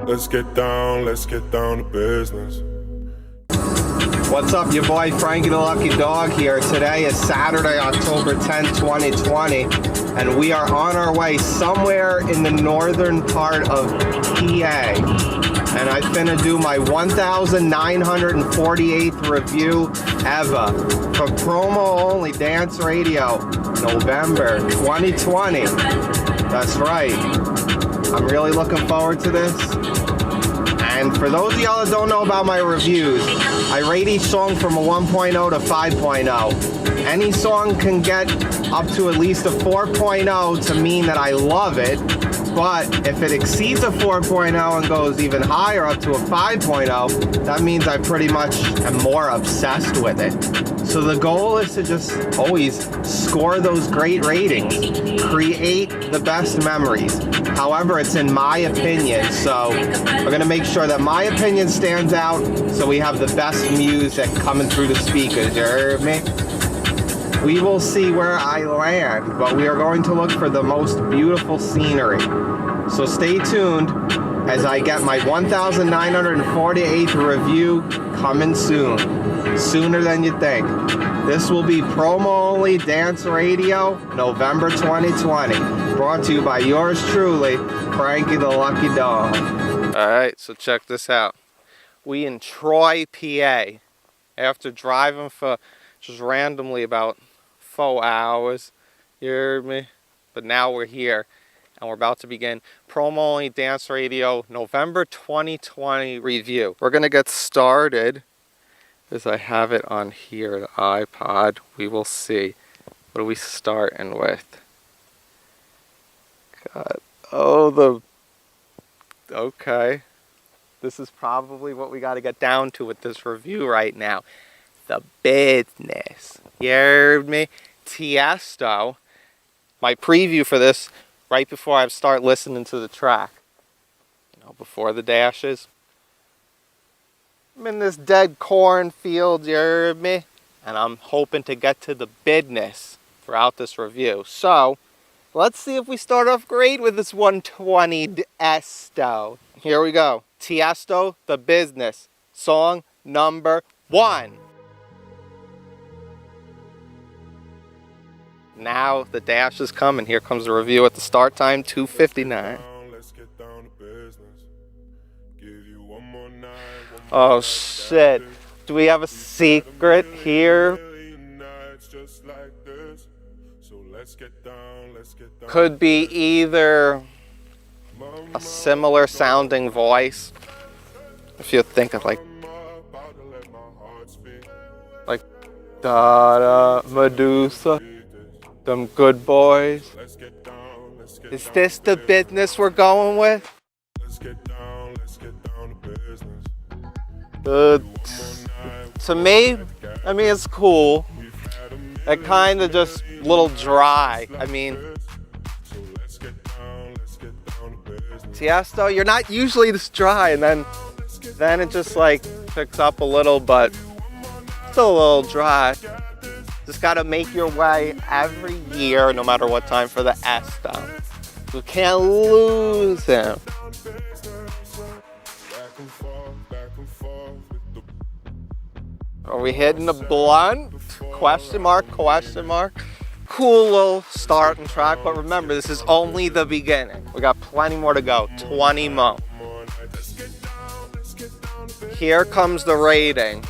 Let's get down to business. What's up, your boy Frankie the Lucky Dog here. Today is Saturday, October 10th, 2020, and we are on our way somewhere in the northern part of PA. And I finna do my 1948th review ever for promo only dance radio, November 2020. That's right. I'm really looking forward to this. And for those of y'all that don't know about my reviews, I rate each song from a 1.0 to 5.0. Any song can get up to at least a 4.0 to mean that I love it. But if it exceeds a 4.0 and goes even higher up to a 5.0, that means I pretty much am more obsessed with it. So the goal is to just always score those great ratings, create the best memories. However, it's in my opinion, so we're gonna make sure that my opinion stands out so we have the best music coming through the speakers, you heard me? We will see where I land, but we are going to look for the most beautiful scenery. So stay tuned as I get my 1948th review coming soon. Sooner than you think. This will be promo only dance radio, November 2020. Brought to you by yours truly, Frankie the Lucky Dog. Alright, so check this out. We in Troy, PA. After driving for just randomly about 4 hours, you heard me? But now we're here and we're about to begin promo only dance radio November 2020 review. We're gonna get started as I have it on here, the iPod. We will see. What are we starting with? God, okay. This is probably what we got to get down to with this review right now. The business. You heard me? Tiesto. My preview for this, right before I start listening to the track. You know, before the dashes. I'm in this dead cornfield, you heard me? And I'm hoping to get to the business throughout this review. So, let's see if we start off great with this 120 Tiesto. Here we go. Tiesto, The Business. Song number 1. Now the dash is coming. Here comes the review at the start time, 2:59. Oh shit. Do we have a secret here? Could be either a similar sounding voice. If you think of like da Medusa, them good boys. Is this the business we're going with? To me, I mean, it's cool. It kind of just a little dry. I mean, Tiesto, you're not usually this dry, and then it just like picks up a little, but still a little dry. Just gotta make your way every year, no matter what time, for the Esto. You can't lose him. Are we hitting the blunt? Question mark, question mark. Cool little starting track, but remember, this is only the beginning. We got plenty more to go, 20 more. Here comes the rating.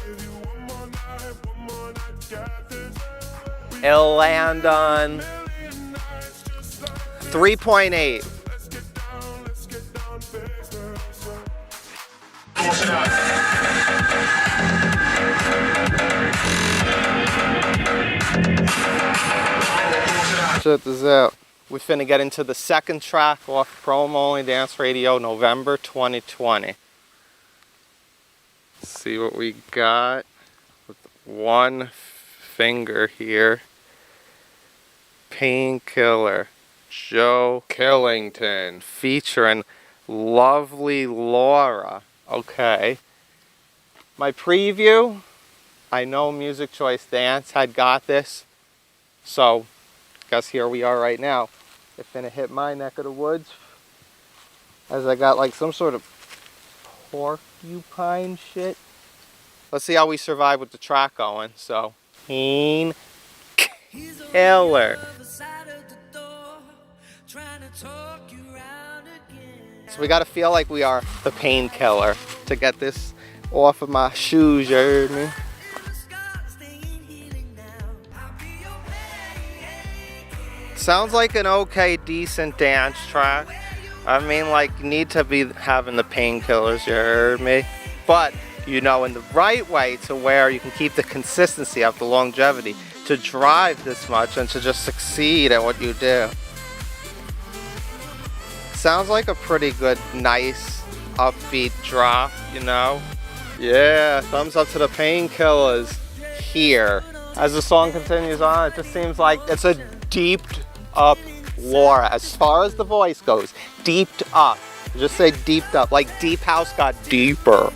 It'll land on 3.8. Check this out. We finna get into the second track off promo only dance radio, November 2020. Let's see what we got with one finger here. Painkiller, Joe Killington, featuring lovely Laura. Okay. My preview, I know Music Choice Dance had got this, so guess here we are right now. It's gonna hit my neck of the woods As I got like some sort of porcupine shit. Let's see how we survive with the track going. So, Painkiller. So we gotta feel like we are the painkiller to get this off of my shoes, you heard me? Sounds like an okay, decent dance track. I mean, like, need to be having the painkillers, you heard me? But, you know, in the right way to where you can keep the consistency of the longevity to drive this much and to just succeed at what you do. Sounds like a pretty good, nice, upbeat drop, you know? Yeah, thumbs up to the painkillers here. As the song continues on, it just seems like it's a deeped up Laura. As far as the voice goes, deeped up. Just say deeped up, like Deep House got deeper.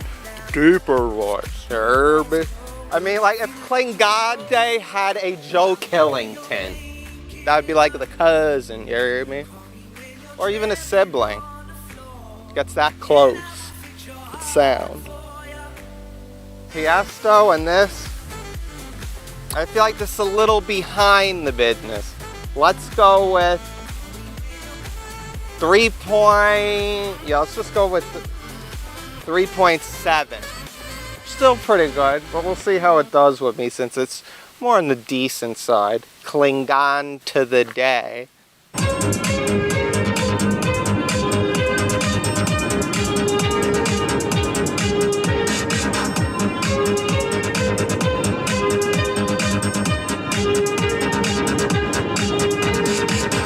Deeper voice, Herbie. I mean, like if Klingande had a Joe Killington, that would be like the cousin, you hear me? Or even a sibling. Gets that close with sound. Tiesto and this, I feel like this is a little behind the business. Let's go with let's just go with 3.7. Still pretty good, but we'll see how it does with me since it's more on the decent side. Klingon to the day.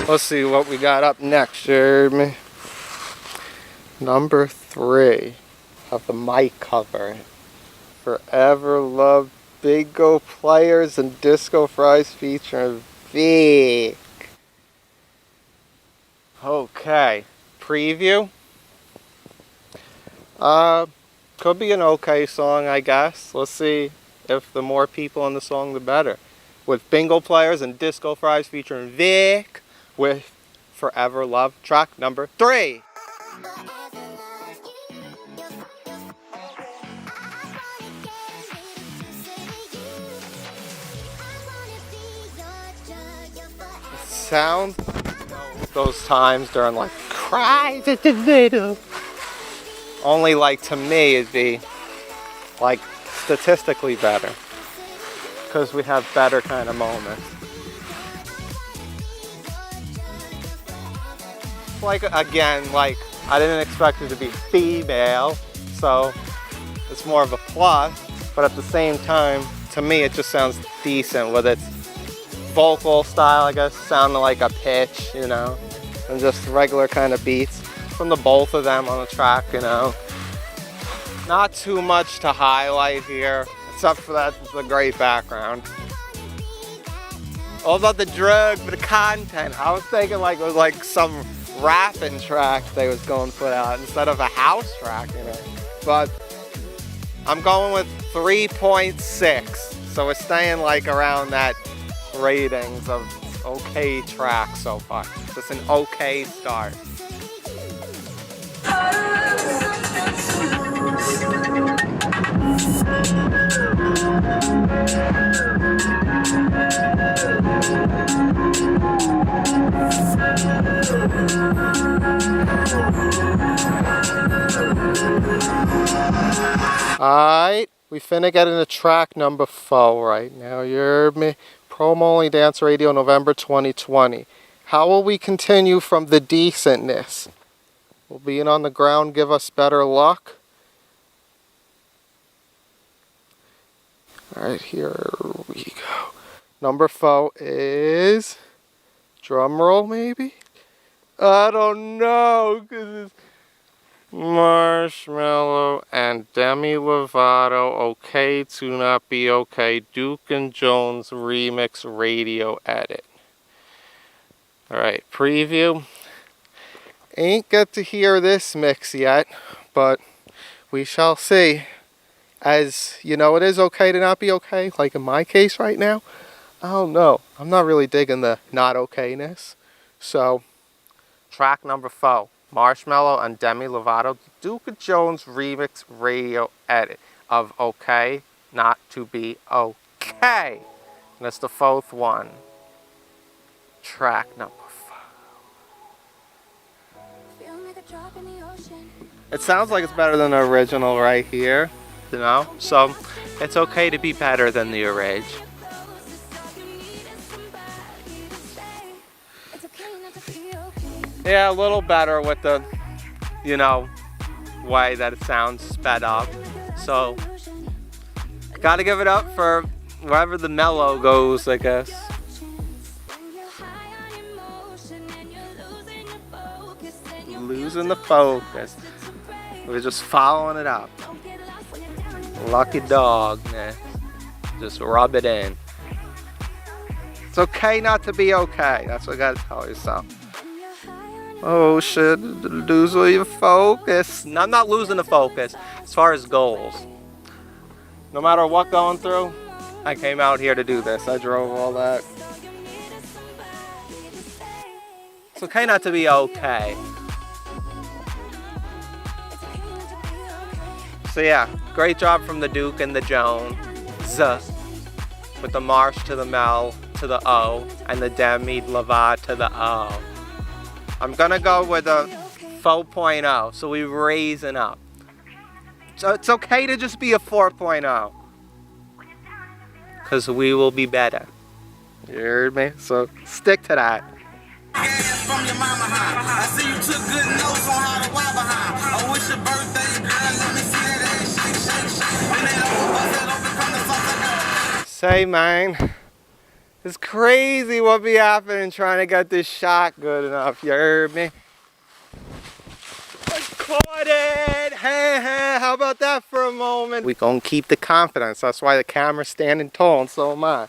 Let's see what we got up next, Jeremy. Number 3 of the mic cover. Forever Love Bingo Players and Disco Fries featuring Vic. Okay, preview. Could be an okay song, I guess. Let's see if the more people in the song, the better. With Bingo Players and Disco Fries featuring Vic. With Forever Love, track number 3. Sound those times during like cries at the video. Only like to me it'd be like statistically better because we have better kind of moments. Like again, like I didn't expect it to be female, so it's more of a plus, but at the same time to me it just sounds decent with its vocal style, I guess, sounding like a pitch, you know, and just regular kind of beats from the both of them on the track, you know. Not too much to highlight here, except for that the great background. All about the drug, but the content. I was thinking like it was like some rapping track they was going to put out instead of a house track, you know. But I'm going with 3.6, so we're staying like around that ratings of okay track so far. Just an okay start. Alright, we finna get into track number 4 right now, you heard me? Promo Only Dance Radio, November 2020. How will we continue from the decentness? Will being on the ground give us better luck? Alright, here we go. Number 4 is... drum roll, maybe? I don't know, because it's Marshmello and Demi Lovato, Okay to Not Be Okay, Duke and Jones remix radio edit. Alright, preview. Ain't get to hear this mix yet, but we shall see. As you know, it is okay to not be okay, like in my case right now. I don't know. I'm not really digging the not okayness. So, track number 4. Marshmello and Demi Lovato, Duke Jones remix radio edit of Okay Not to Be Okay. And that's the fourth one. Track number 5. It sounds like it's better than the original right here, you know? So it's okay to be better than the original. Yeah, a little better with the, you know, way that it sounds sped up. So, gotta give it up for wherever the mellow goes, I guess. Losing the focus. We're just following it up. Lucky dog, man. Just rub it in. It's okay not to be okay. That's what I gotta tell yourself. Oh shit, losing your focus. No, I'm not losing the focus as far as goals. No matter what going through, I came out here to do this. I drove all that. It's okay not to be okay. So yeah, great job from the Duke and the Jones. With the Marsh to the Mel to the O and the Demi Lovato to the O. I'm gonna go with a 4.0, so we're raising up. So it's okay to just be a 4.0. Because we will be better. You heard me? So stick to that. From your mama, I see you took good notes on how to wipe behind. I wish your birthday, girl, let me see that ass shake. Say, man. It's crazy what be happening trying to get this shot good enough. You heard me? I caught it! Hey, how about that for a moment? We gonna keep the confidence. That's why the camera's standing tall and so am I.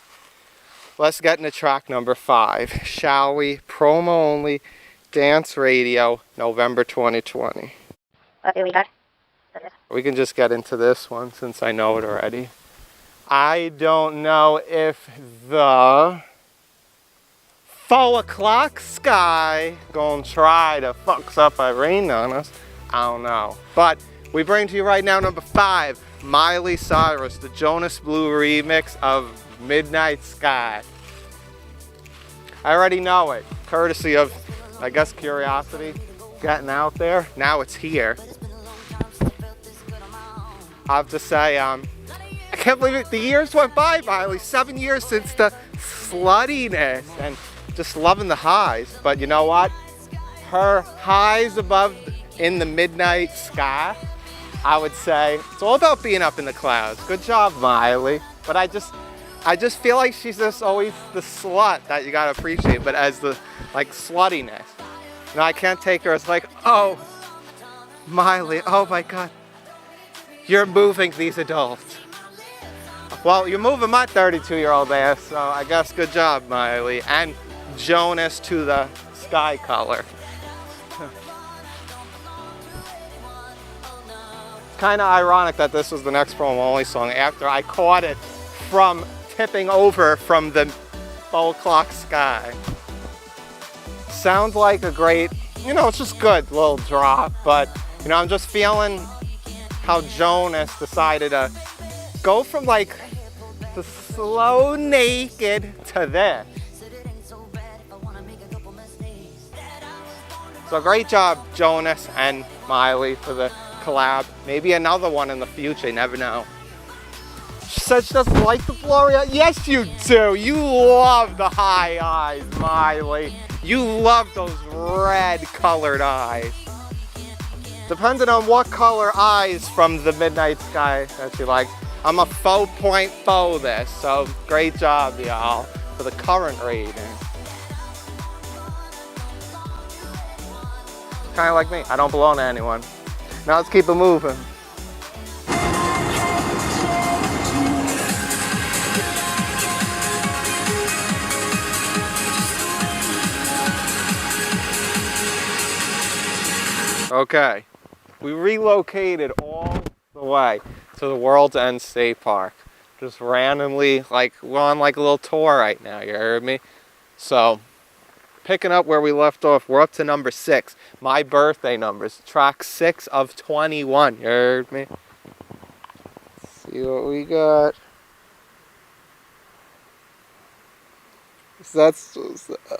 Let's get into track number 5. Shall we? Promo only. Dance radio. November 2020. We can just get into this one since I know it already. I don't know if the 4 o'clock sky gonna try to fuck up Irene on us. I don't know. But we bring to you right now number 5, Miley Cyrus, the Jonas Blue remix of Midnight Sky. I already know it, courtesy of, I guess, curiosity getting out there. Now it's here. I have to say, I can't believe it. The years went by, Miley. 7 years since the sluttiness and just loving the highs. But you know what? Her highs above in the midnight sky, I would say, it's all about being up in the clouds. Good job, Miley. But I just feel like she's just always the slut that you gotta appreciate, but as the, like, sluttiness. You know, I can't take her as like, oh, Miley, oh my God. You're moving these adults. Well, you're moving my 32-year-old ass, so I guess good job, Miley. And Jonas to the sky color. Kind of ironic that this was the next promo only song after I caught it from tipping over from the 4 o'clock sky. Sounds like a great, you know, it's just good little drop, but you know, I'm just feeling how Jonas decided to go from like the slow naked to this. So great job, Jonas and Miley, for the collab. Maybe another one in the future, you never know. She said she doesn't like the blurry eyes. Yes, you do. You love the high eyes, Miley. You love those red colored eyes. Depending on what color eyes from the midnight sky that you like. I'm a 4.4 this, so great job, y'all, for the current rating. Kind of like me. I don't belong to anyone. Now let's keep it moving. Okay, we relocated all the way to the World's End State Park. Just randomly, like, we're on like a little tour right now, you heard me? So, picking up where we left off. We're up to number 6. My birthday numbers. Track 6 of 21. You heard me? Let's see what we got.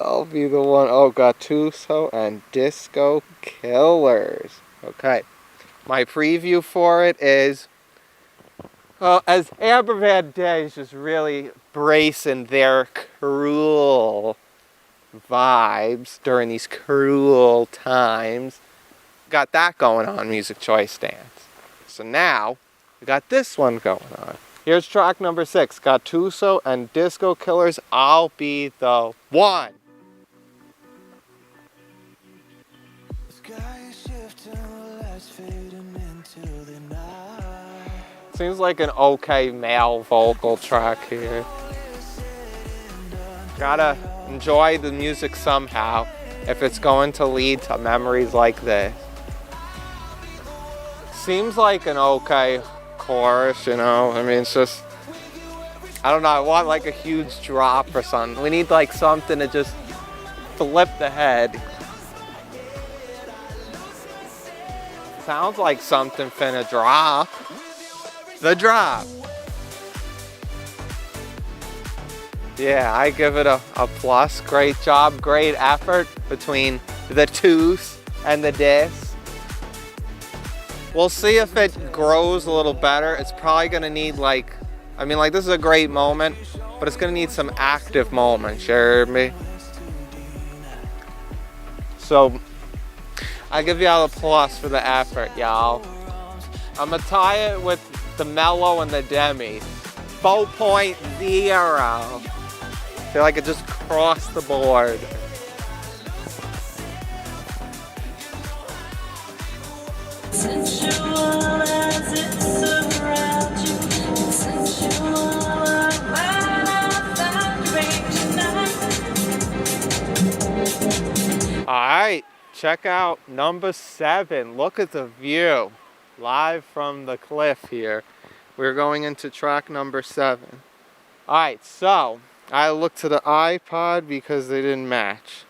I'll be the one. Oh, Gattuso and Disco Killers. Okay. My preview for it is, as Amber Van Day is just really bracing their cruel vibes during these cruel times. Got that going on, Music Choice Dance. So now, we got this one going on. Here's track number 6, Gattuso and Disco Killers, I'll Be the One. Seems like an okay male vocal track here. Gotta enjoy the music somehow if it's going to lead to memories like this. Seems like an okay chorus, you know. I mean, it's just, I don't know, I want like a huge drop or something. We need like something to just flip the head. Sounds like something finna drop. The drop. Yeah, I give it a plus. Great job, great effort between the twos and the dis. We'll see if it grows a little better. It's probably gonna need like, I mean, like, this is a great moment, but it's gonna need some active moments, you heard me? So, I give y'all a plus for the effort, y'all. I'm gonna tie it with the mellow and the demi. 4.0. I feel like it just crossed the board. Alright, check out number 7. Look at the view. Live from the cliff here. We're going into track number 7. Alright, so I looked to the iPod because they didn't match.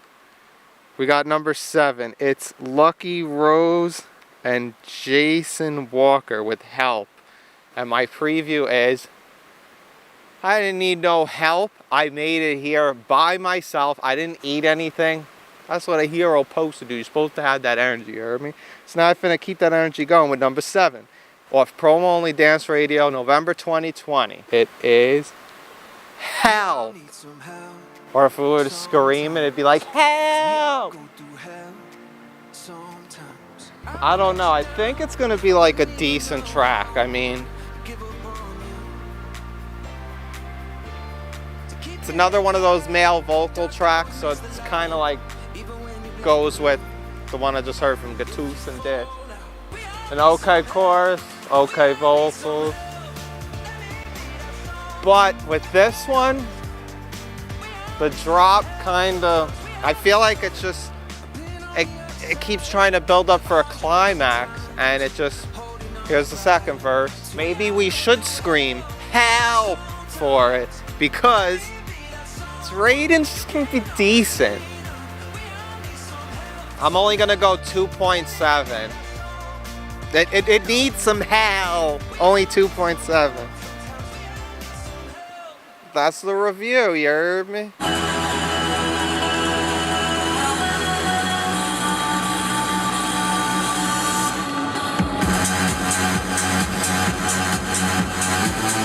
We got number 7. It's Lucky Rose and Jason Walker with Help. And my preview is, I didn't need no help. I made it here by myself. I didn't eat anything. That's what a hero supposed to do. You're supposed to have that energy, you heard me? So now I'm finna keep that energy going with number 7. Off Promo Only Dance Radio, November 2020. It is Help. Or if we were to scream, it'd be like, Help! I don't know. I think it's gonna be like a decent track. I mean, it's another one of those male vocal tracks, so it's kind of like goes with the one I just heard from Gattuso and Dick. An okay chorus, okay vocals. But with this one, the drop kind of, I feel like it's just, it keeps trying to build up for a climax, and it just, here's the second verse. Maybe we should scream help for it, because its ratings can be decent. I'm only gonna go 2.7. It needs some help. Only 2.7. That's the review, you heard me?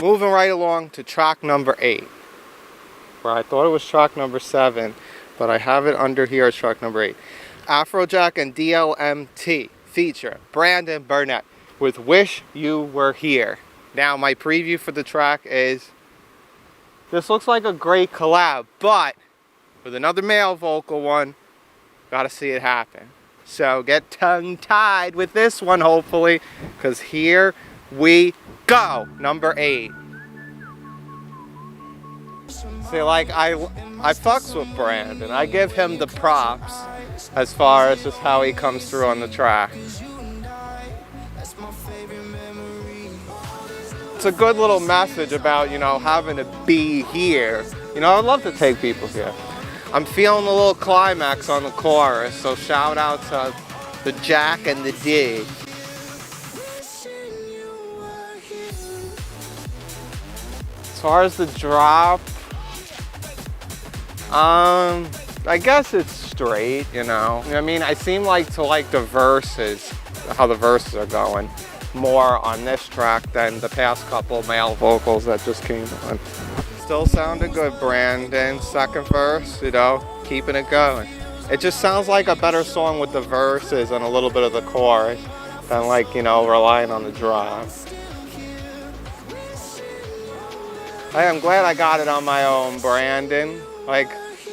Moving right along to track number 8. Where I thought it was track number 7, but I have it under here as track number 8. Afrojack and DLMT feature Brandon Burnett with Wish You Were Here. Now my preview for the track is, this looks like a great collab, but with another male vocal one, gotta see it happen. So get tongue-tied with this one, hopefully, because here we go. Number 8. See, like, I fucks with Brandon. I give him the props as far as just how he comes through on the track. It's a good little message about, you know, having to be here. You know, I'd love to take people here. I'm feeling a little climax on the chorus, so shout out to the Jack and the D. As far as the drop, I guess it's straight, you know. I mean, I seem like to like the verses, how the verses are going, more on this track than the past couple male vocals that just came on. Still sounded good, Brandon. Second verse, you know, keeping it going. It just sounds like a better song with the verses and a little bit of the chorus than like, you know, relying on the drop. Hey, I'm glad I got it on my own, Brandon. Like,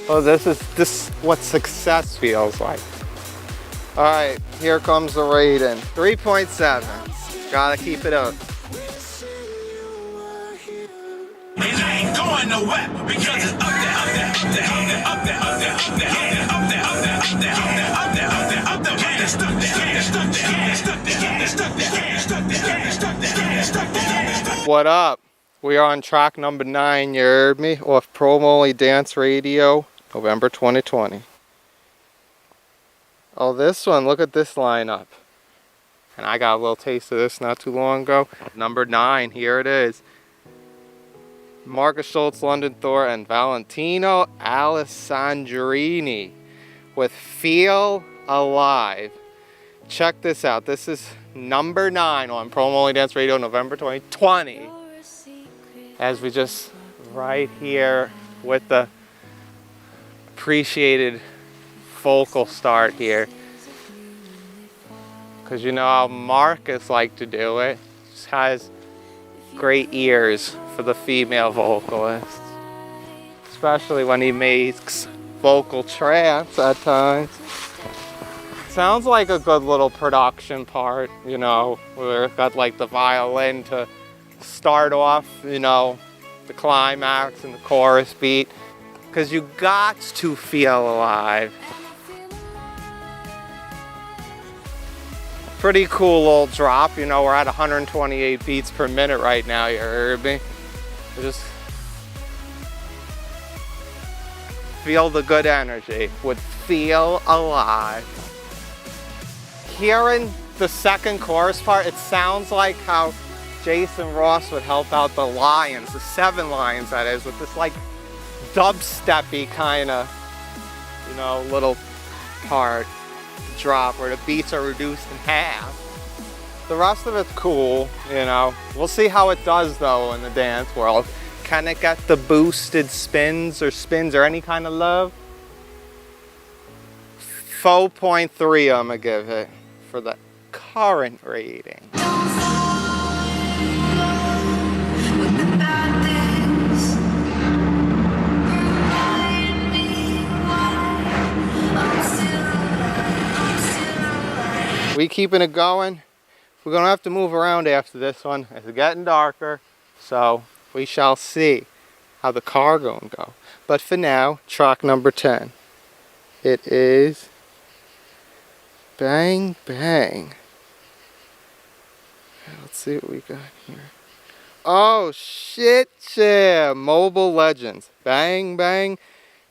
oh, this is what success feels like. All right, here comes the rating. 3.7. Gotta keep it up. And I ain't going nowhere because it's up there, up there, up there, up there, up there, up there, up there, up there, up there, up there, up there, up there, up there, up there, it's stuck there, it's stuck there, it's stuck there, it's stuck there, it's stuck there, it's stuck there, it's stuck there. What up? We are on track number 9, you heard me, off Promo Only Dance Radio, November 2020. Oh, this one, look at this lineup. And I got a little taste of this not too long ago. Number 9, here it is. Marcus Schultz, London Thor, and Valentino Alessandrini with Feel Alive. Check this out. This is number 9 on Promo Only Dance Radio, November 2020. As we just right here with the appreciated vocal start here. Because you know how Marcus liked to do it. Just has great ears for the female vocalists. Especially when he makes vocal trance at times. Sounds like a good little production part, you know, where it got like the violin to start off, you know, the climax and the chorus beat. Because you got to feel alive. Pretty cool little drop, you know, we're at 128 beats per minute right now, you heard me? Just feel the good energy with Feel Alive. Hearing the second chorus part, it sounds like how Jason Ross would help out the Lions, the 7 Lions that is, with this like dubsteppy kind of, you know, little part. Drop where the beats are reduced in half. The rest of it's cool, you know. We'll see how it does though in the dance world. Can it get the boosted spins or any kind of love? 4.3 I'm gonna give it for the current rating. We keeping it going. We're gonna have to move around after this one. It's getting darker, so we shall see how the car gonna go. But for now, track number 10. It is Bang Bang. Let's see what we got here. Oh shit, yeah! Mobile Legends, Bang Bang,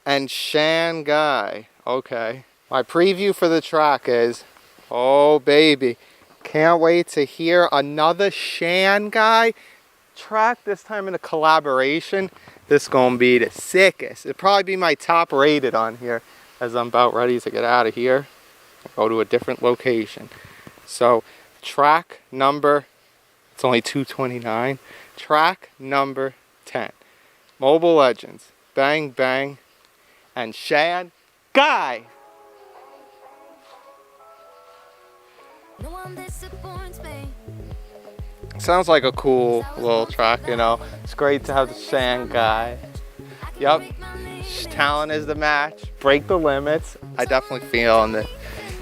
and Shanghai. Okay. My preview for the track is, oh baby, can't wait to hear another Shanghai track, this time in a collaboration. This gonna be the sickest. It'll probably be my top rated on here as I'm about ready to get out of here and go to a different location. So track number, it's only 2:29, track number 10. Mobile Legends, Bang Bang, and Shanghai. Sounds like a cool little track, you know. It's great to have the Shanghai. Yup, talent is the match. Break the limits. I definitely feel it.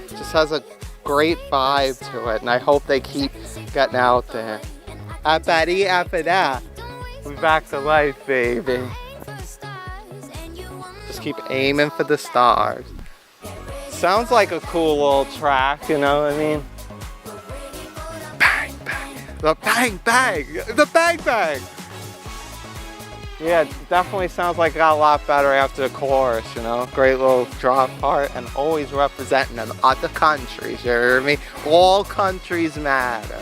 Just has a great vibe to it, and I hope they keep getting out there. After that, we're back to life, baby. Just keep aiming for the stars. Sounds like a cool little track, you know what I mean? The bang bang, the bang bang. Yeah, it definitely sounds like it got a lot better after the chorus, you know? Great little drop part, and always representing the other countries, you hear me? All countries matter.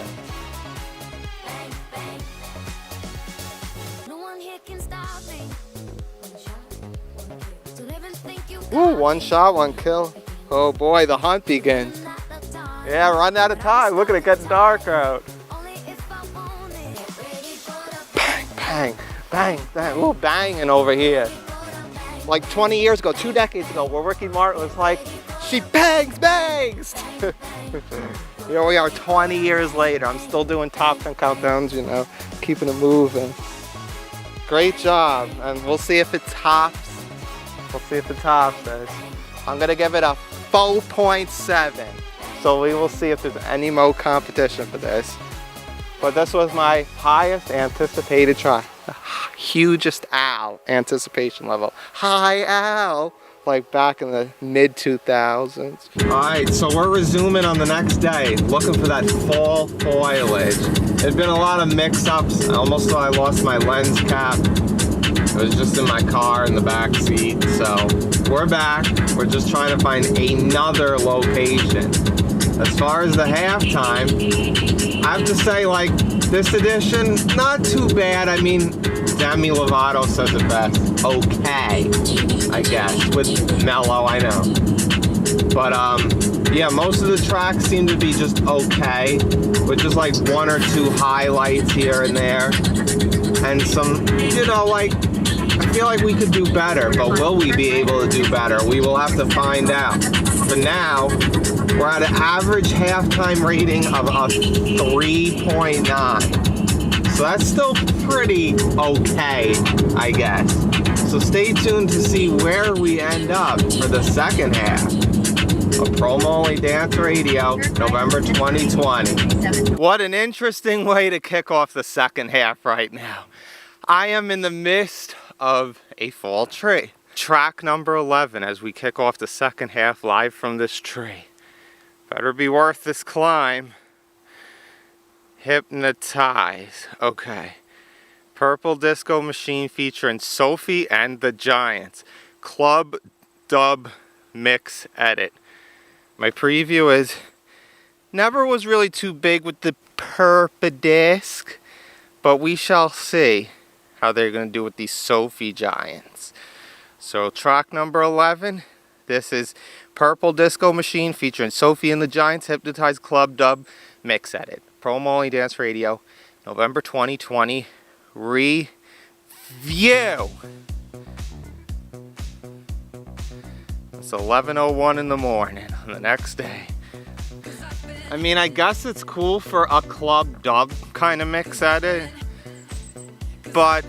Ooh, one shot, one kill. Oh boy, the hunt begins. Yeah, run out of time. Look at it getting dark out. Bang, bang, bang, bang. Ooh, banging over here. Like 20 years ago, 2 decades ago, where Ricky Martin was like, she bangs, bangs. Here we are 20 years later. I'm still doing top 10 countdowns, you know, keeping it moving. Great job. And we'll see if it tops. We'll see if it tops this. I'm gonna give it a 4.7. So we will see if there's any more competition for this. But this was my highest anticipated try. The hugest owl anticipation level. High owl, like back in the mid 2000s. All right, so we're resuming on the next day, looking for that fall foliage. There's been a lot of mix-ups. I almost thought I lost my lens cap. It was just in my car in the back seat. So we're back. We're just trying to find another location. As far as the halftime, I have to say, like, this edition, not too bad. I mean, Demi Lovato says it best. Okay, I guess, with mellow, I know. But, yeah, most of the tracks seem to be just okay, with just like 1 or 2 highlights here and there. And some, you know, like, I feel like we could do better, but will we be able to do better? We will have to find out. For now, we're at an average halftime rating of a 3.9. So that's still pretty okay, I guess. So stay tuned to see where we end up for the second half of Promo Only Dance Radio, November 2020. What an interesting way to kick off the second half right now. I am in the midst of a fall tree. Track number 11 as we kick off the second half live from this tree. Better be worth this climb. Hypnotize. Okay. Purple Disco Machine featuring Sophie and the Giants. Club Dub Mix Edit. My preview is never was really too big with the purple disc, but we shall see how they're going to do with these Sophie Giants. So track number 11, this is Purple Disco Machine featuring Sophie and the Giants, Hypnotize Club Dub Mix Edit. Promo Only Dance Radio, November 2020 review. It's 11:01 in the morning on the next day. I mean, I guess it's cool for a club dub kind of mix edit, but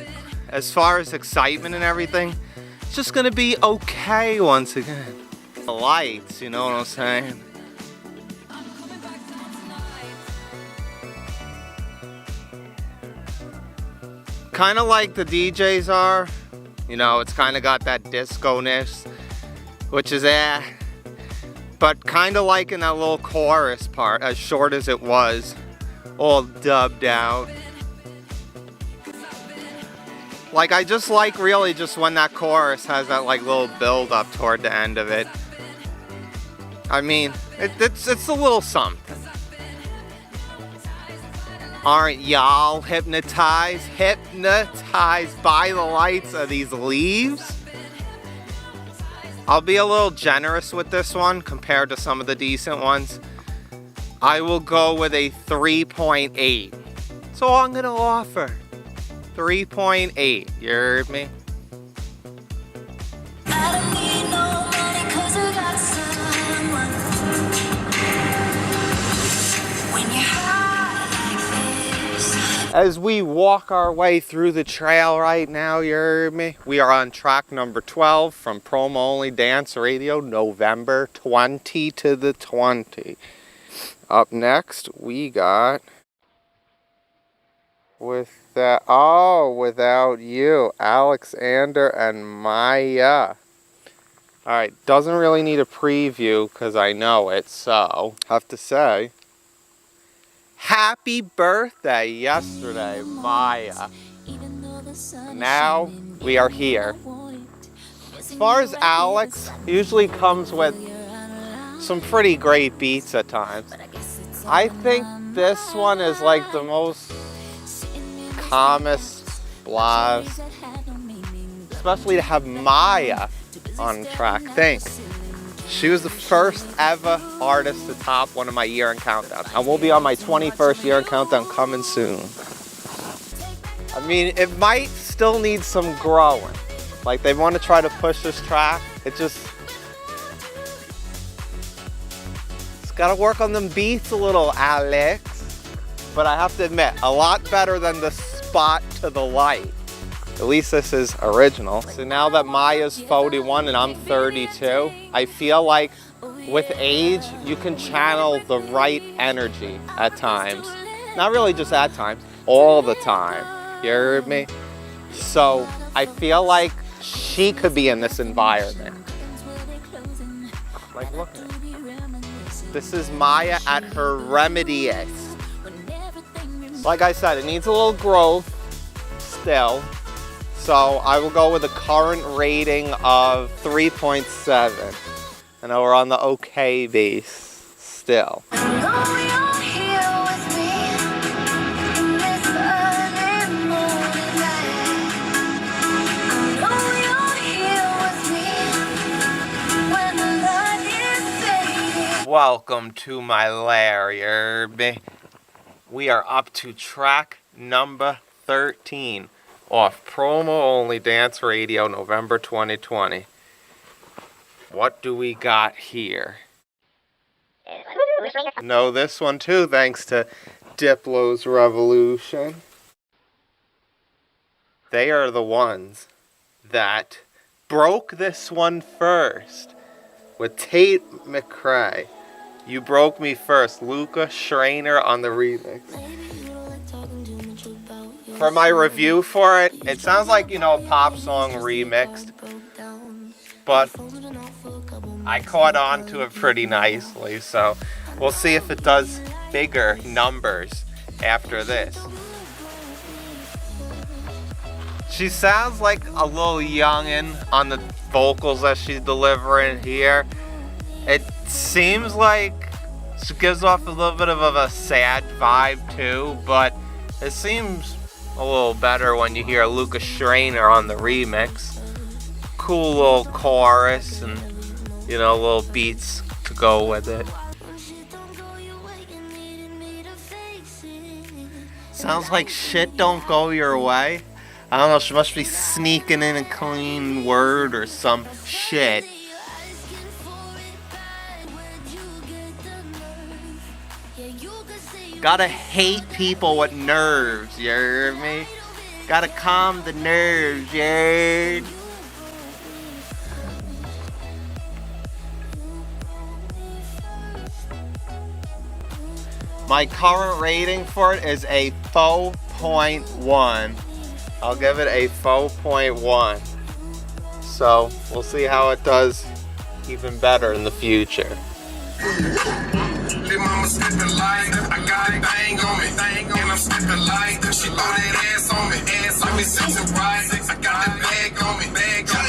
as far as excitement and everything, it's just gonna be okay once again. The lights, you know what I'm saying? Kind of like the DJs are, you know, it's kind of got that disco-ness, which is but kind of like in that little chorus part, as short as it was, all dubbed out. Like, I just like really just when that chorus has that like little build up toward the end of it. I mean, it's a little something. Aren't y'all hypnotized by the lights of these leaves? I'll be a little generous with this one compared to some of the decent ones. I will go with a 3.8. That's all I'm gonna offer. 3.8, you heard me? I don't need no money 'cause I got someone. When you're high like this. As we walk our way through the trail right now, you heard me? We are on track number 12 from Promo Only Dance Radio, November 20 to the 20. Up next, we got Without You, Alexander and Maya. Alright, doesn't really need a preview because I know it, so have to say, happy birthday yesterday, Maya. Now we are here. As far as Alex, usually comes with some pretty great beats at times. I think this one is like the most calmest blast, especially to have Maya on track. Think. She was the first ever artist to top one of my year-end countdowns. And we'll be on my 21st year-end countdown coming soon. I mean, it might still need some growing. Like, they want to try to push this track. It's got to work on them beats a little, Alex. But I have to admit, a lot better than the Spot to the Light. At least this is original. So now that Maya's 41 and I'm 32, I feel like with age, you can channel the right energy at times. Not really just at times, all the time. You heard me? So I feel like she could be in this environment. Like, look at it. This is Maya at her remediest. Like I said, it needs a little growth still. So I will go with a current rating of 3.7. I know we're on the okay base still. Welcome to my Larrier. We are up to track number 13. Off Promo Only Dance Radio, November 2020. What do we got here? Know this one too, thanks to Diplo's Revolution. They are the ones that broke this one first. With Tate McRae. You Broke Me First. Luca Schreiner on the remix. For my review for it, it sounds like, a pop song remixed, but I caught on to it pretty nicely, so we'll see if it does bigger numbers after this. She sounds like a little youngin' on the vocals that she's delivering here. It seems like she gives off a little bit of a sad vibe too, but it seems a little better when you hear Luca Schreiner on the remix. Cool little chorus and, little beats to go with it. Sounds like shit don't go your way. I don't know, she must be sneaking in a clean word or some shit. Gotta hate people with nerves, you hear me? Gotta calm the nerves, you heard? My current rating for it is a 4.1. I'll give it a 4.1. So, we'll see how it does even better in the future. Mama slipping like I got a thing on me, and I'm slipping like she throw that ass on me, sitting right. I got that bag on me,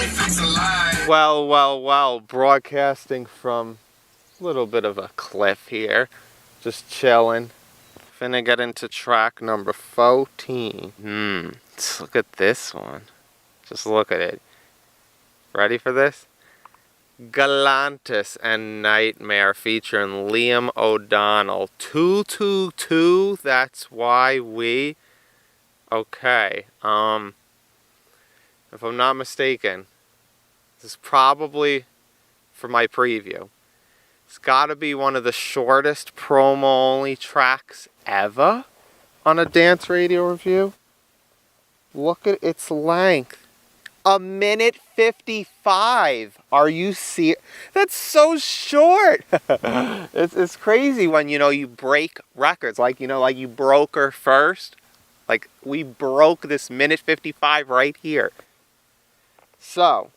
fixing live. Well, broadcasting from a little bit of a cliff here, just chilling. Finna get into track number 14. Let's look at this one. Just look at it. Ready for this? Galantis and Nightmare featuring Liam O'Donnell. 222, that's why we... Okay, if I'm not mistaken, this is probably for my preview. It's gotta be one of the shortest promo-only tracks ever on a dance radio review. Look at its length. 1:55. Are you serious? That's so short. It's crazy when, you break records. Like you broke her first. Like, we broke this 1:55 right here. So,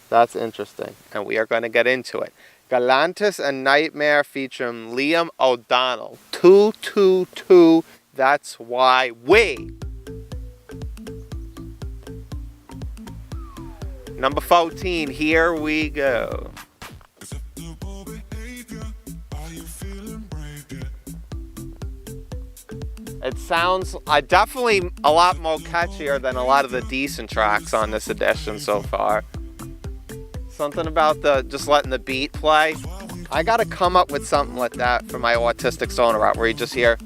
that's interesting. And we are going to get into it. Galantis and Nightmare featuring Liam O'Donnell. 222, that's why we... Number 14, here we go. It sounds definitely a lot more catchier than a lot of the decent tracks on this edition so far. Something about just letting the beat play. I gotta come up with something like that for my autistic stoner route where you just hear.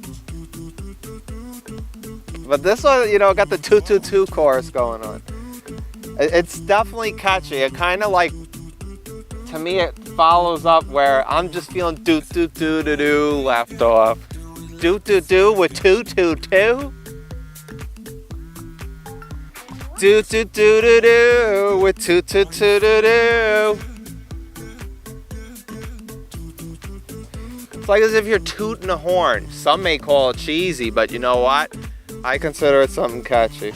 But this one, you know, got the 222 chorus going on. It's definitely catchy. It kind of like, to me, it follows up where I'm just feeling do do do do do left off. Do do do with 222. Do do do do do with 222 do do. It's like as if you're tooting a horn. Some may call it cheesy, but you know what? I consider it something catchy.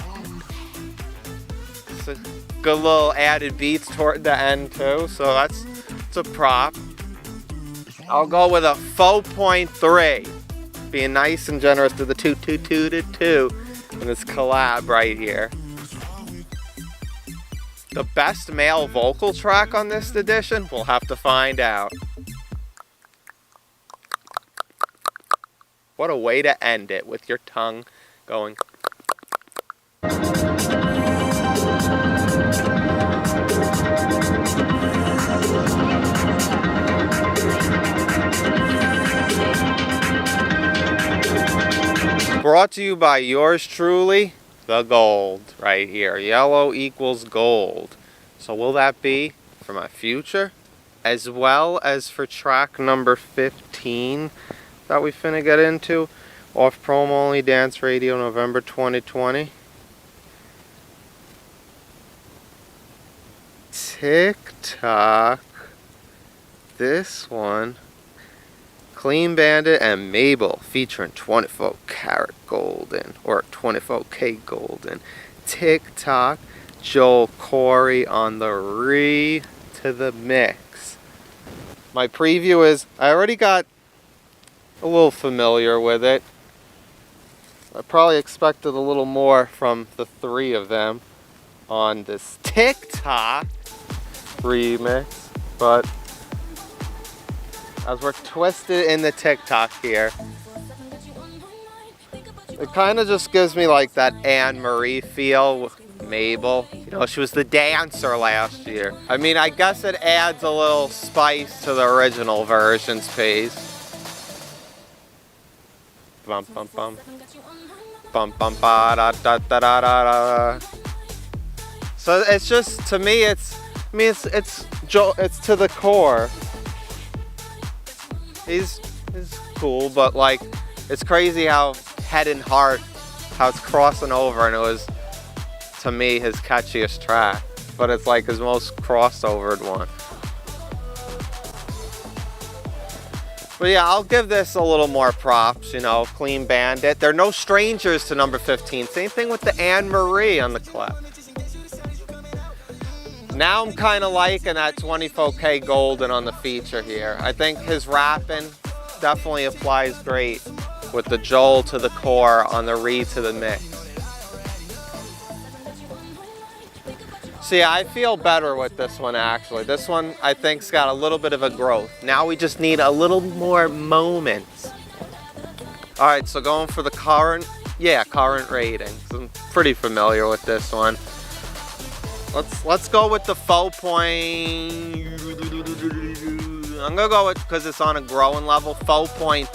It's a good little added beats toward the end too, so it's a prop. I'll go with a 4.3. Being nice and generous to the 222 in this collab right here. The best male vocal track on this edition, we'll have to find out. What a way to end it with your tongue going. Brought to you by yours truly, the gold right here. Yellow equals gold. So will that be for my future as well as for track number 15 that we finna get into off Promo Only Dance Radio November 2020? TikTok. This one. Clean Bandit and Mabel featuring 24 karat golden or 24K golden. TikTok, Joel Corey on the re to the mix. My preview is, I already got a little familiar with it. I probably expected a little more from the three of them on this TikTok remix, but as we're twisted in the TikTok here, it kind of just gives me like that Anne Marie feel with Mabel. You know, she was the dancer last year. I mean, I guess it adds a little spice to the original version's piece. Bum bum bum. Bum bum ba da da da da da. So it's just, to me, it's to the core. He's cool, but like, it's crazy how Head and Heart, how it's crossing over, and it was, to me, his catchiest track, but it's like his most crossovered one. But yeah, I'll give this a little more props, you know, Clean Bandit. They're no strangers to number 15. Same thing with the Anne Marie on the clip. Now I'm kind of liking that 24K golden on the feature here. I think his rapping definitely applies great with the Joel to the core on the re to the mix. So yeah, I feel better with this one actually. This one I think's got a little bit of a growth. Now we just need a little more moments. All right, so going for the current rating. I'm pretty familiar with this one. Let's go with the 4 point. I'm gonna go with, because it's on a growing level, 4.2.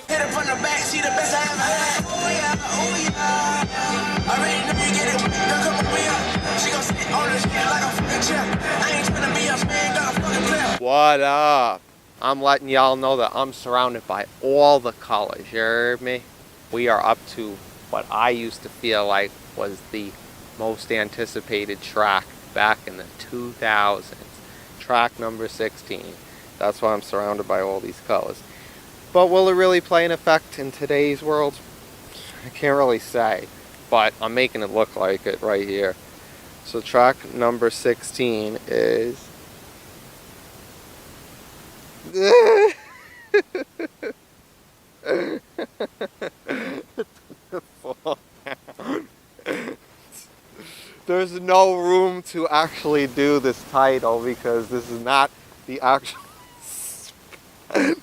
Hit it from the back, see the best I ever had. Oh yeah, oh yeah. Already know you get it. Girl, come over here. She gon' sit on the shit like a fucking chair. I ain't tryna be a man, got a fucking player. What up? I'm letting y'all know that I'm surrounded by all the colors, you heard me? We are up to what I used to feel like was the most anticipated track back in the 2000s. Track number 16. That's why I'm surrounded by all these colors. But will it really play an effect in today's world? I can't really say, but I'm making it look like it right here. So track number 16 is... there's no room to actually do this title because this is not the actual this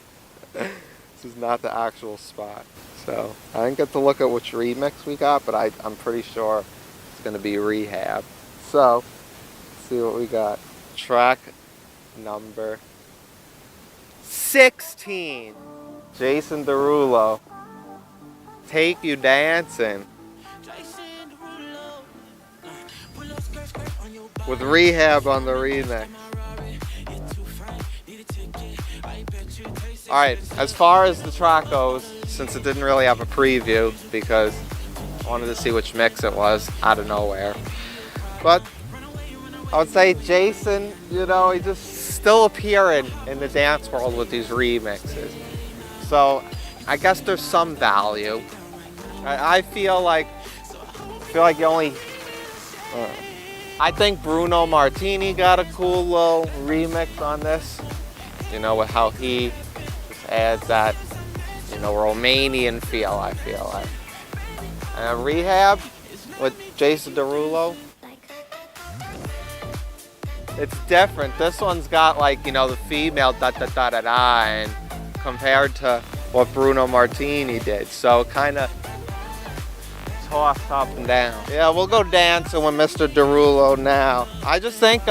is not the actual spot. So I didn't get to look at which remix we got, but I'm pretty sure it's gonna be Rehab. So let's see what we got. Track number 16. Jason Derulo. Take You Dancing. With Rehab on the remix. Alright, as far as the track goes, since it didn't really have a preview because I wanted to see which mix it was out of nowhere. But I would say Jason, you know, he just still appearing in the dance world with these remixes. So I guess there's some value. I feel like you only... I think Bruno Martini got a cool little remix on this. You know, with how he just adds that, you know, Romanian feel, I feel like. And Rehab with Jason Derulo. It's different. This one's got like, you know, the female da-da-da-da-da and compared to what Bruno Martini did. So kind of tossed up and down. Yeah, we'll go dancing with Mr. Derulo now. I just think,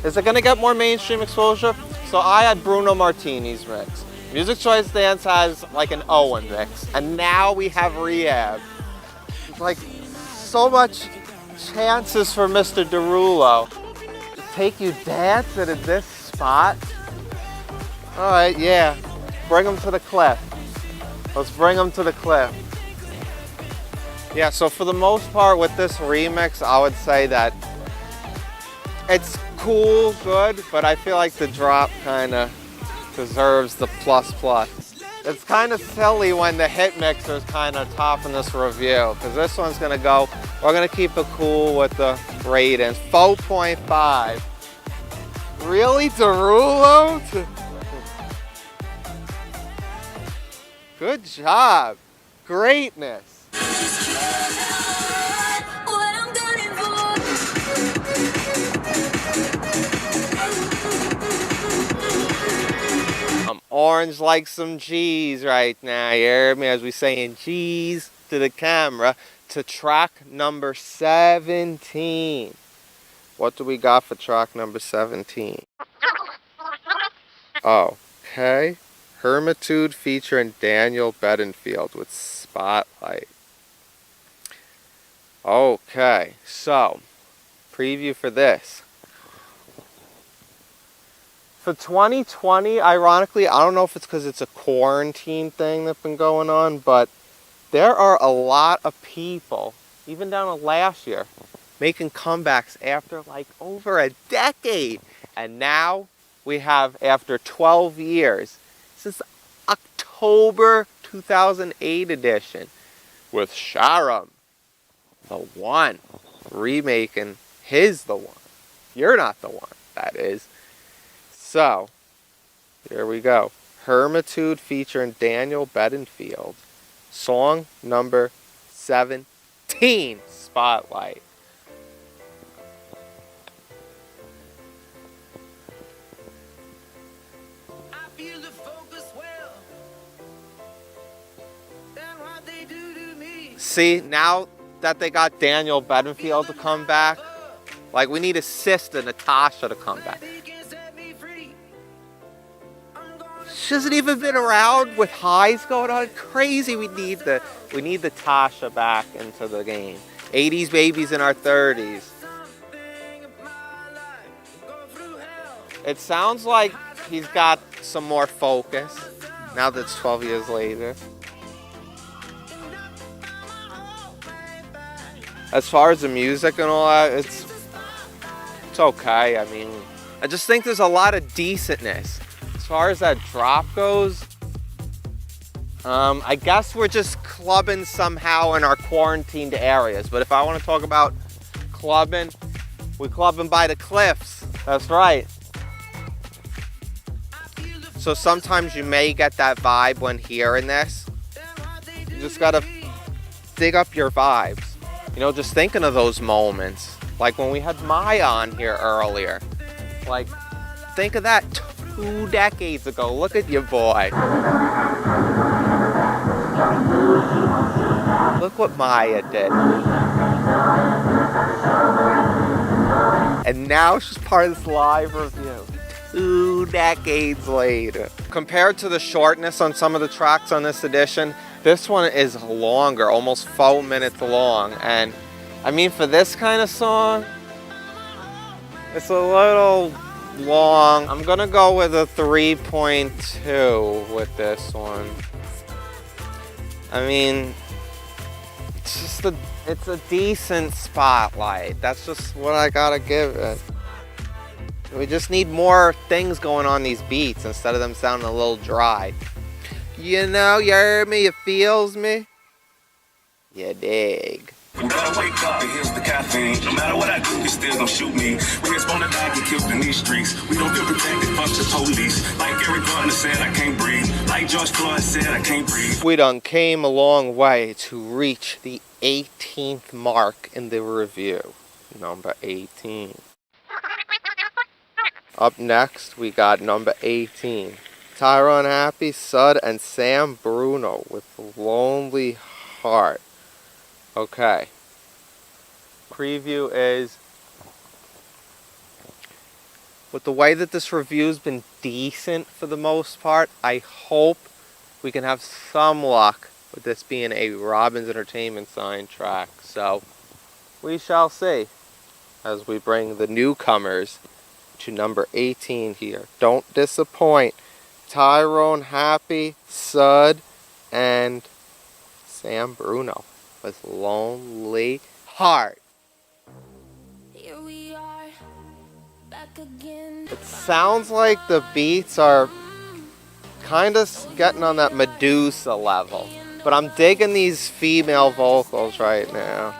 is it gonna get more mainstream exposure? So I had Bruno Martini's mix. Music Choice Dance has like an Owen mix. And now we have Rehab. Like, so much chances for Mr. Derulo. Take You Dancing in this spot. All right, yeah. Bring him to the cliff. Let's bring him to the cliff. Yeah, so for the most part with this remix, I would say that it's cool, good, but I feel like the drop kind of deserves the plus plus. It's kind of silly when the hit mixer is kind of topping this review, because this one's gonna go, we're gonna keep it cool with the ratings. 4.5. Really, Derulo? Good job. Greatness. I'm orange like some cheese right now, you hear me? As we saying cheese to the camera. To track number 17. What do we got for track number 17? Oh, okay. Hermitude featuring Daniel Bedingfield with Spotlight. Okay, so preview for this. For 2020, ironically, I don't know if it's because it's a quarantine thing that's been going on, but there are a lot of people, even down to last year, making comebacks after like over a decade. And now we have, after 12 years, since October 2008 edition, with Sharam, the one, remaking His the One. You're Not the One, that is. So, here we go. Hermitude featuring Daniel Bedingfield. Song number 17, Spotlight. See, now that they got Daniel Bedingfield to come back, like we need his sister Natasha to come back. She hasn't even been around with highs going on. Crazy. We need the Tasha back into the game. 80s babies in our 30s. It sounds like he's got some more focus now that it's 12 years later. As far as the music and all that, it's okay. I mean, I just think there's a lot of decentness. As far as that drop goes, I guess we're just clubbing somehow in our quarantined areas. But if I want to talk about clubbing, we're clubbing by the cliffs. That's right. So sometimes you may get that vibe when hearing this. You just gotta dig up your vibes. You know, just thinking of those moments Like when we had Maya on here earlier. Like, think of that 2 decades ago. Look at you, boy. Look what Maya did. And now she's part of this live review. 2 decades later. Compared to the shortness on some of the tracks on this edition, this one is longer, almost 4 minutes long. And I mean, for this kind of song, it's a little long. I'm gonna go with a 3.2 with this one. I mean, it's a decent spotlight. That's just what I gotta give it. We just need more things going on these beats instead of them sounding a little dry. You know, you heard me, you feels me. You dig. We gotta wake up and here's the caffeine. No matter what I do, you still gon' shoot me. We just wanna die, get killed in these streets. We don't feel protected, fuck the police. Like Eric Gardner said, I can't breathe. Like George Floyd said, I can't breathe. We done came a long way to reach the 18th mark in the review. Number 18. Up next, we got number 18. Tyrone Happy, Sud, and Sam Bruno with Lonely Heart. Okay. Preview is, with the way that this review's been decent for the most part, I hope we can have some luck with this being a Robbins Entertainment signed track. So, we shall see as we bring the newcomers to number 18 here. Don't disappoint. Tyrone Happy, Sud, and Sam Bruno with Lonely Heart. Here we are, back again. It sounds like the beats are kind of getting on that Medusa level, but I'm digging these female vocals right now.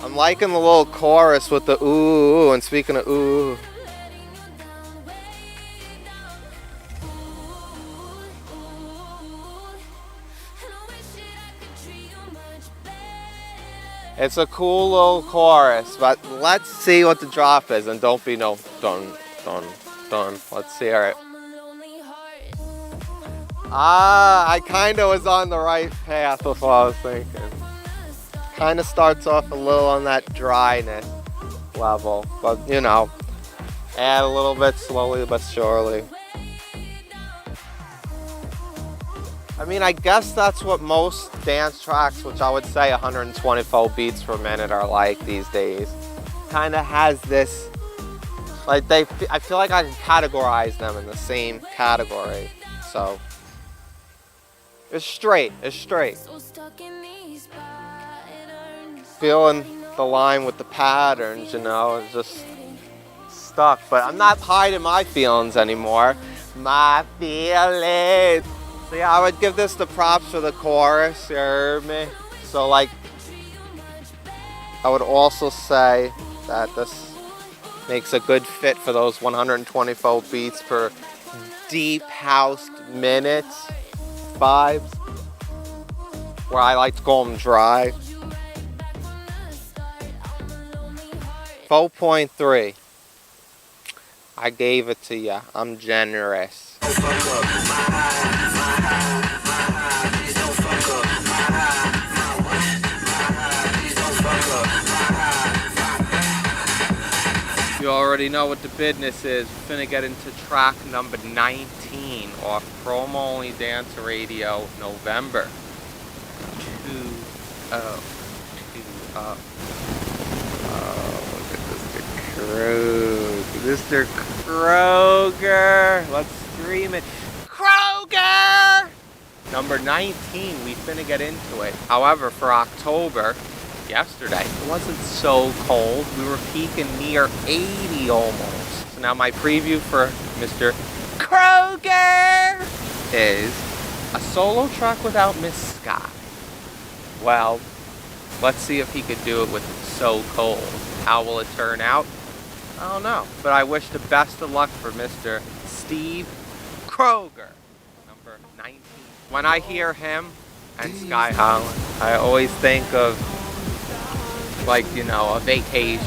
I'm liking the little chorus with the ooh, and speaking of ooh. It's a cool little chorus, but let's see what the drop is, and don't be no dun, dun, dun. Let's hear it. I kind of was on the right path with what I was thinking. Kind of starts off a little on that dryness level, but you know, add a little bit slowly but surely. I mean, I guess that's what most dance tracks, which I would say 124 beats per minute, are like these days. Kind of has this, like I feel like I can categorize them in the same category. So, it's straight, it's straight. Feeling the line with the patterns, you know, it's just stuck. But I'm not hiding my feelings anymore. My feelings. So yeah, I would give this the props for the chorus, you heard me? So like, I would also say that this makes a good fit for those 124 beats per deep house minutes vibes, where I like to call them dry. 4.3. I gave it to ya. I'm generous. You already know what the business is. We're finna get into track number 19 off Promo Only Dance Radio, November 2020. Oh, look at Mr. Kroger. Let's scream it. Kroger! Number 19, we finna get into it. However, for October, yesterday, it wasn't so cold. We were peaking near 80 almost. So now my preview for Mr. Kroger is a solo track without Miss Scott. Well, let's see if he could do it with So Cold. How will it turn out? I don't know. But I wish the best of luck for Mr. Steve Kroger, number 19. When I hear him and Sky Holland, I always think of like, you know, a vacation.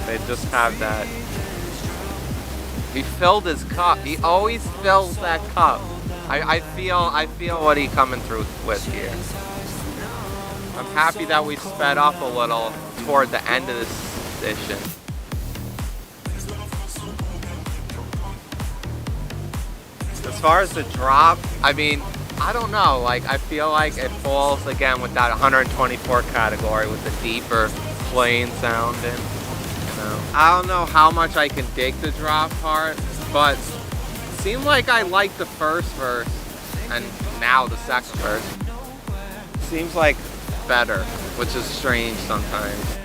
They just have that. He filled his cup. He always fills that cup. I feel what he's coming through with here. I'm happy that we sped up a little toward the end of this session. As far as the drop, I mean, I don't know. Like, I feel like it falls again with that 124 category with the deeper plain sounding. You know, I don't know how much I can dig the drop part, but it seemed like I liked the first verse and now the second verse. Seems like better, which is strange sometimes.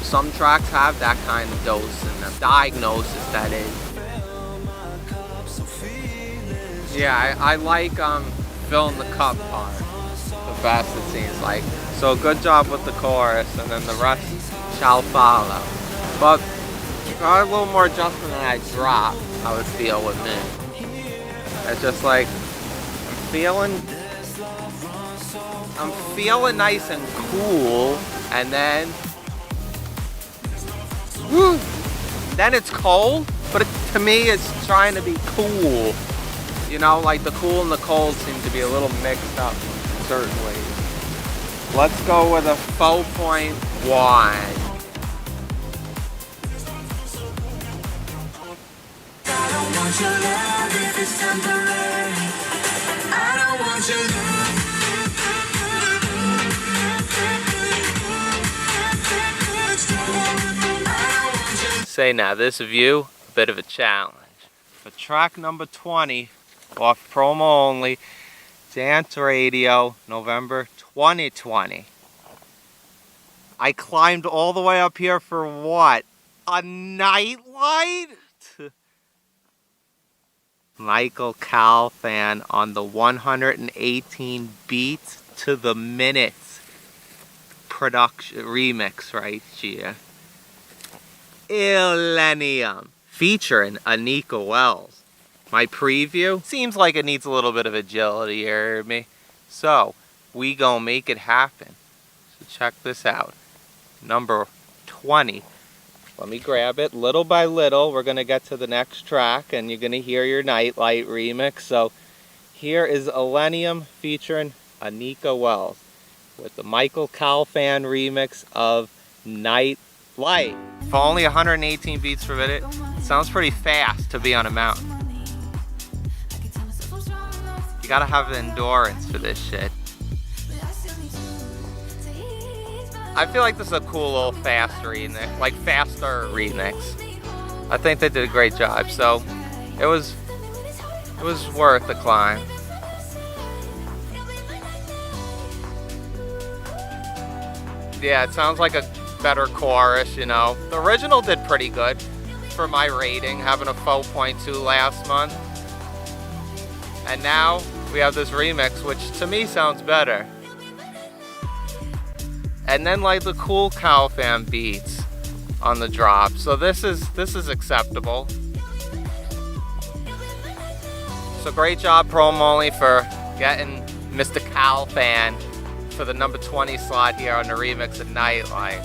Some tracks have that kind of dose in them. Diagnosis, that is. Yeah, I like filling the cup part the best, it seems like. So good job with the chorus, and then the rest shall follow. But got a little more adjustment than I drop, I would feel with me. It's just like I'm feeling nice and cool, and then woo, then it's cold, but to me it's trying to be cool. You know, like the cool and the cold seem to be a little mixed up in certain ways. Let's go with a 4.1. I don't want your love if it's temporary. I don't want your love. Say now, this view, a bit of a challenge. For track number 20, off promo only, Dance Radio, November 2020. I climbed all the way up here for what? A nightlight? Michael Calfan on the 118 beats to the minute production remix right here. Elenium, featuring Anika Wells. My preview seems like it needs a little bit of agility here, me. So we gonna make it happen. So check this out. Number 20. Let me grab it little by little. We're gonna get to the next track and you're gonna hear your Nightlight remix. So here is Elenium featuring Anika Wells with the Michael Calfan remix of Nightlight. For only 118 beats per minute, it sounds pretty fast to be on a mountain. You gotta have the endurance for this shit. I feel like this is a cool little fast remix, like faster remix. I think they did a great job, so it was worth the climb. Yeah, it sounds like a better chorus, you know. The original did pretty good for my rating, having a 4.2 last month. And now we have this remix, which to me sounds better. And then like the cool Calfan beats on the drop. So this is acceptable. So great job promo only for getting Mr. Calfan for the number 20 slot here on the remix of Nightlight.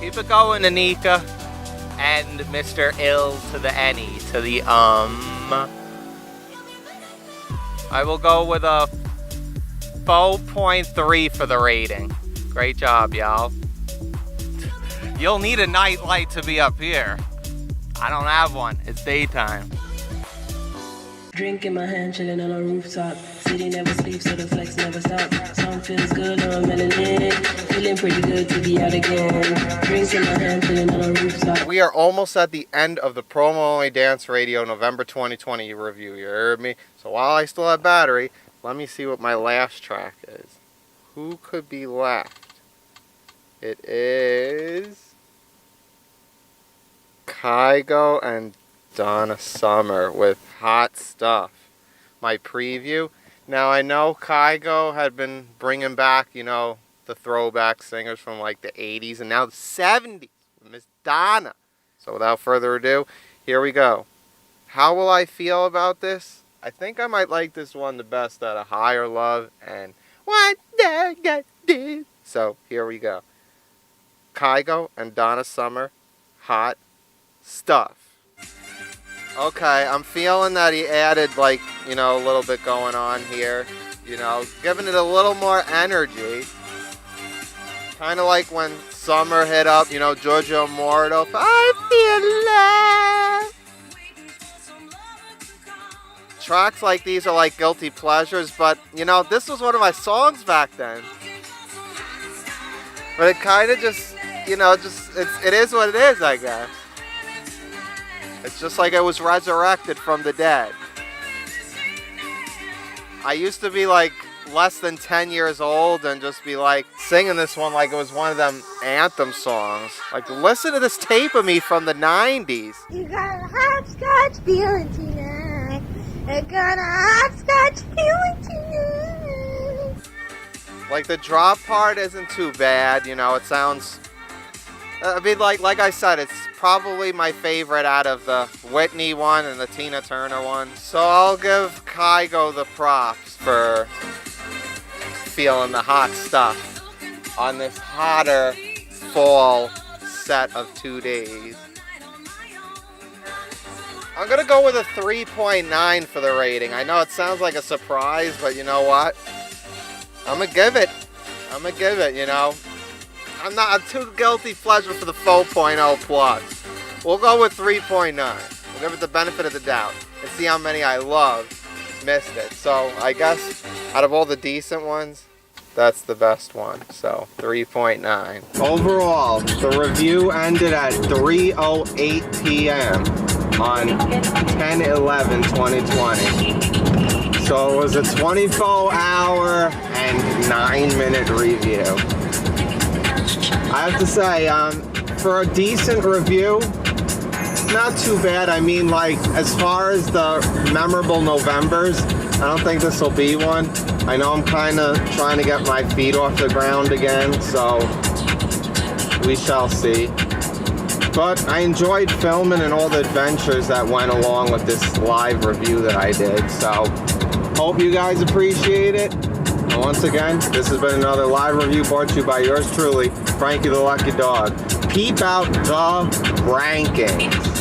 Keep it going, Anika. And Mr. Ill to the N-E, to the I will go with a 4.3 for the rating. Great job, y'all. You'll need a nightlight to be up here. I don't have one. It's daytime. Drink in my hand, chilling on a rooftop. City never sleeps, so the flex never stops. Song feels good, I'm melanin. Feeling pretty good to be out again. Drink in my hand, chilling on a rooftop. We are almost at the end of the Promo Only Dance Radio November 2020 review. You heard me? So while I still have battery, let me see what my last track is. Who could be left? It is Kygo and Donna Summer with Hot Stuff. My preview. Now I know Kygo had been bringing back, you know, the throwback singers from like the 80s and now the 70s. Miss Donna. So without further ado, here we go. How will I feel about this? I think I might like this one the best out of Higher Love and What Did I Do? So here we go. Kygo and Donna Summer, Hot Stuff. Okay, I'm feeling that he added, like, you know, a little bit going on here. You know, giving it a little more energy. Kind of like when Summer hit up, you know, Giorgio Moroder. I feel love. Tracks like these are like guilty pleasures, but, you know, this was one of my songs back then. But it kind of just, you know, it is what it is, I guess. It's just like it was resurrected from the dead. I used to be like less than 10 years old and just be like singing this one like it was one of them anthem songs. Like, listen to this tape of me from the 90s. You got a hopscotch feeling tonight. I got a hopscotch feeling tonight. Like, the drop part isn't too bad, you know, it sounds... I mean, like I said, it's probably my favorite out of the Whitney one and the Tina Turner one. So I'll give Kygo the props for feeling the hot stuff on this hotter fall set of 2 days. I'm going to go with a 3.9 for the rating. I know it sounds like a surprise, but you know what? I'm going to give it, you know. I'm too guilty pleasure for the 4.0 plus. We'll go with 3.9. We'll give it the benefit of the doubt and see how many I love missed it. So I guess out of all the decent ones, that's the best one. So 3.9. Overall, the review ended at 3:08 p.m. on 10/11/2020. So it was a 24-hour and 9-minute review. I have to say, for a decent review, not too bad. I mean, like, as far as the memorable Novembers, I don't think this will be one. I know I'm kind of trying to get my feet off the ground again, so we shall see. But I enjoyed filming and all the adventures that went along with this live review that I did, so hope you guys appreciate it. And once again, this has been another live review brought to you by yours truly, Frankie the Lucky Dog. Peep out the rankings.